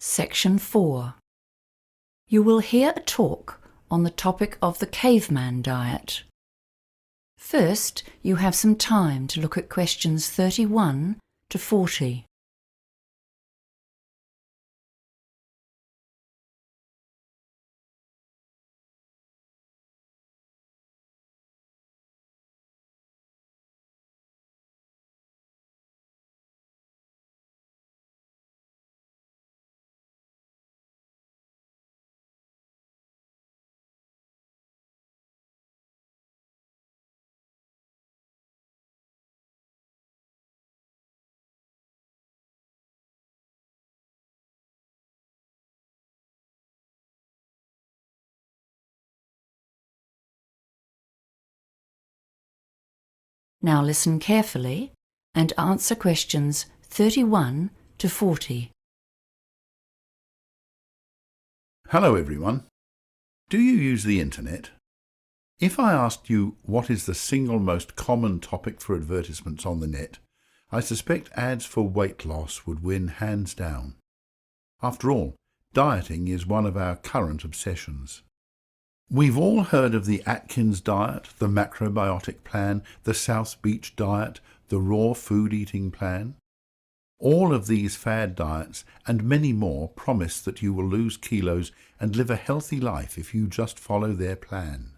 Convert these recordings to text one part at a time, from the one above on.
Section 4. You will hear a talk on the topic of the caveman diet. First, you have some time to look at questions 31 to 40. Now listen carefully and answer questions 31 to 40. Hello everyone. Do you use the internet? If I asked you what is the single most common topic for advertisements on the net, I suspect ads for weight loss would win hands down. After all, dieting is one of our current obsessions. We've all heard of the Atkins diet, the macrobiotic plan, the South Beach diet, the raw food eating plan. All of these fad diets and many more promise that you will lose kilos and live a healthy life if you just follow their plan.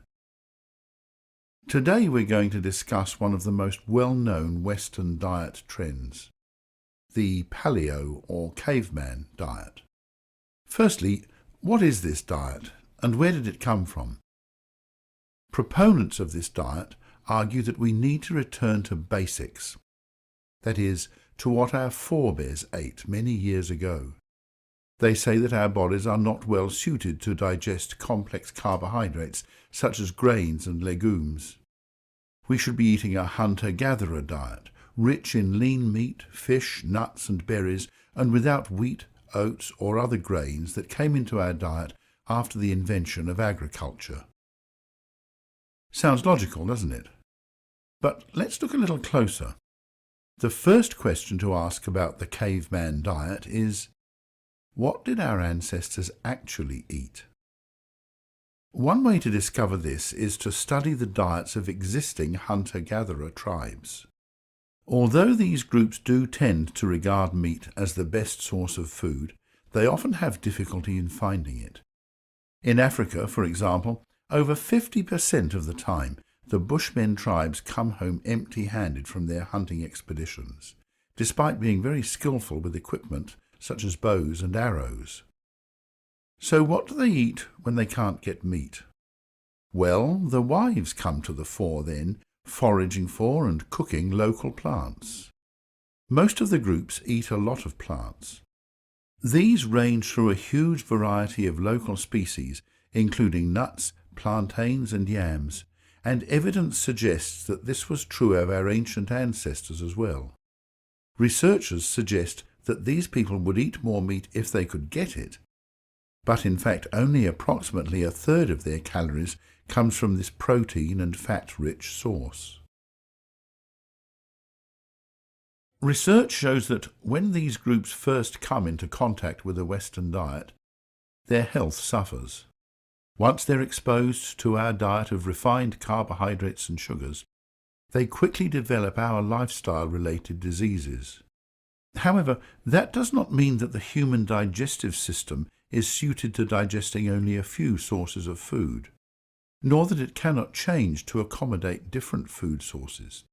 Today we're going to discuss one of the most well-known Western diet trends, the paleo or caveman diet. Firstly, what is this diet and where did it come from? Proponents of this diet argue that we need to return to basics, that is, to what our forebears ate many years ago. They say that our bodies are not well suited to digest complex carbohydrates such as grains and legumes. We should be eating a hunter-gatherer diet, rich in lean meat, fish, nuts and berries, and without wheat, oats or other grains that came into our diet after the invention of agriculture. Sounds logical, doesn't it? But let's look a little closer. The first question to ask about the caveman diet is, what did our ancestors actually eat? One way to discover this is to study the diets of existing hunter-gatherer tribes. Although these groups do tend to regard meat as the best source of food, they often have difficulty in finding it. In Africa, for example, over 50% of the time, the Bushmen tribes come home empty-handed from their hunting expeditions, despite being very skillful with equipment such as bows and arrows. So what do they eat when they can't get meat? Well, the wives come to the fore then, foraging for and cooking local plants. Most of the groups eat a lot of plants. These range through a huge variety of local species, including nuts, plantains and yams, and evidence suggests that this was true of our ancient ancestors as well. Researchers suggest that these people would eat more meat if they could get it, but in fact only approximately a third of their calories comes from this protein and fat-rich source. Research shows that when these groups first come into contact with a Western diet, their health suffers. Once they're exposed to our diet of refined carbohydrates and sugars, they quickly develop our lifestyle-related diseases. However, that does not mean that the human digestive system is suited to digesting only a few sources of food, nor that it cannot change to accommodate different food sources.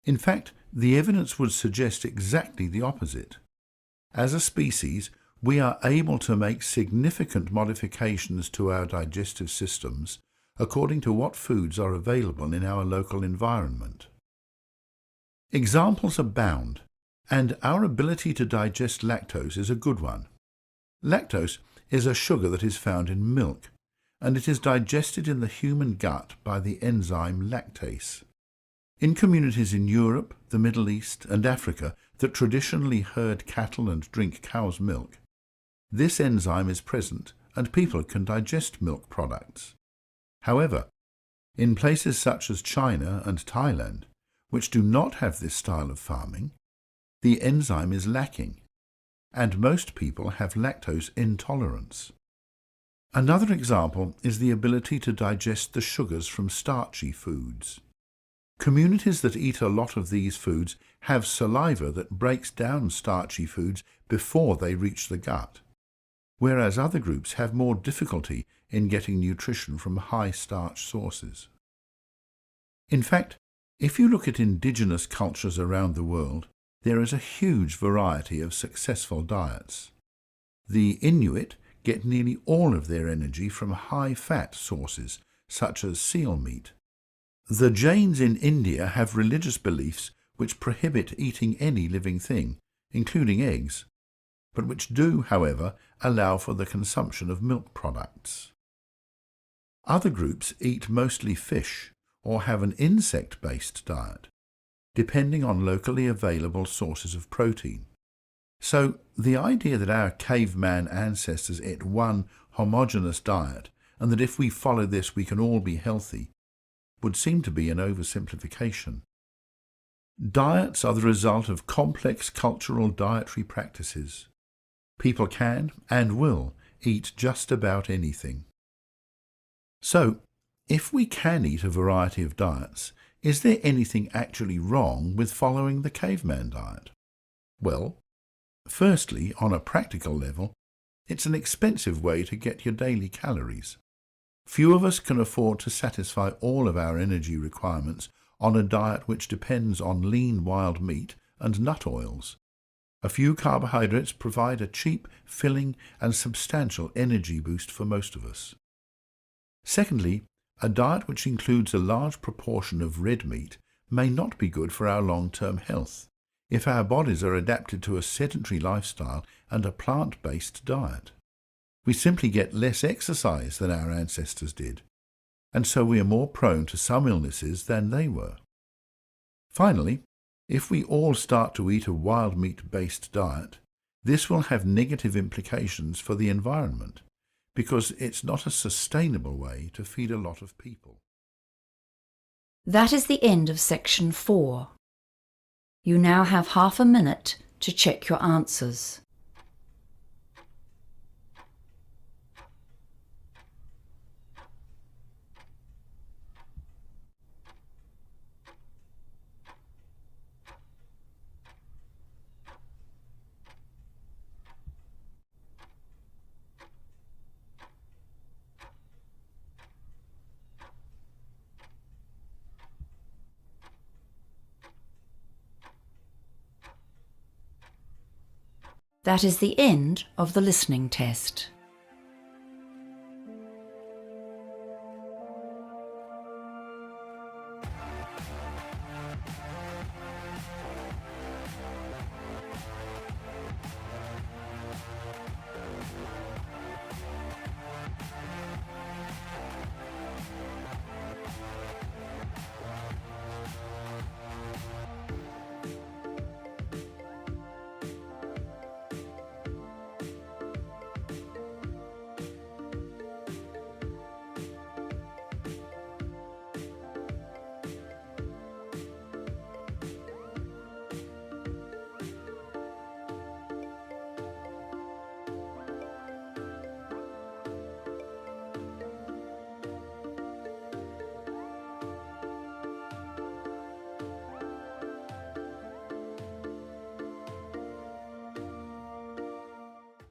In fact, the evidence would suggest exactly the opposite. As a species, we are able to make significant modifications to our digestive systems according to what foods are available in our local environment. Examples abound, and our ability to digest lactose is a good one. Lactose is a sugar that is found in milk, and it is digested in the human gut by the enzyme lactase. In communities in Europe, the Middle East and Africa that traditionally herd cattle and drink cow's milk, this enzyme is present and people can digest milk products. However, in places such as China and Thailand, which do not have this style of farming, the enzyme is lacking, and most people have lactose intolerance. Another example is the ability to digest the sugars from starchy foods. Communities that eat a lot of these foods have saliva that breaks down starchy foods before they reach the gut, whereas other groups have more difficulty in getting nutrition from high starch sources. In fact, if you look at indigenous cultures around the world, there is a huge variety of successful diets. The Inuit get nearly all of their energy from high-fat sources, such as seal meat. The Jains in India have religious beliefs which prohibit eating any living thing, including eggs, but which do, however, allow for the consumption of milk products. Other groups eat mostly fish or have an insect-based diet, depending on locally available sources of protein. So the idea that our caveman ancestors ate one homogeneous diet and that if we follow this we can all be healthy would seem to be an oversimplification. Diets are the result of complex cultural dietary practices. People can and will eat just about anything. So, if we can eat a variety of diets, is there anything actually wrong with following the caveman diet? Well, firstly, on a practical level, it's an expensive way to get your daily calories. Few of us can afford to satisfy all of our energy requirements on a diet which depends on lean wild meat and nut oils. A few carbohydrates provide a cheap, filling and substantial energy boost for most of us. Secondly, a diet which includes a large proportion of red meat may not be good for our long-term health if our bodies are adapted to a sedentary lifestyle and a plant-based diet. We simply get less exercise than our ancestors did, and so we are more prone to some illnesses than they were. Finally, if we all start to eat a wild meat-based diet, this will have negative implications for the environment, because it's not a sustainable way to feed a lot of people. That is the end of section 4. You now have half a minute to check your answers. That is the end of the listening test.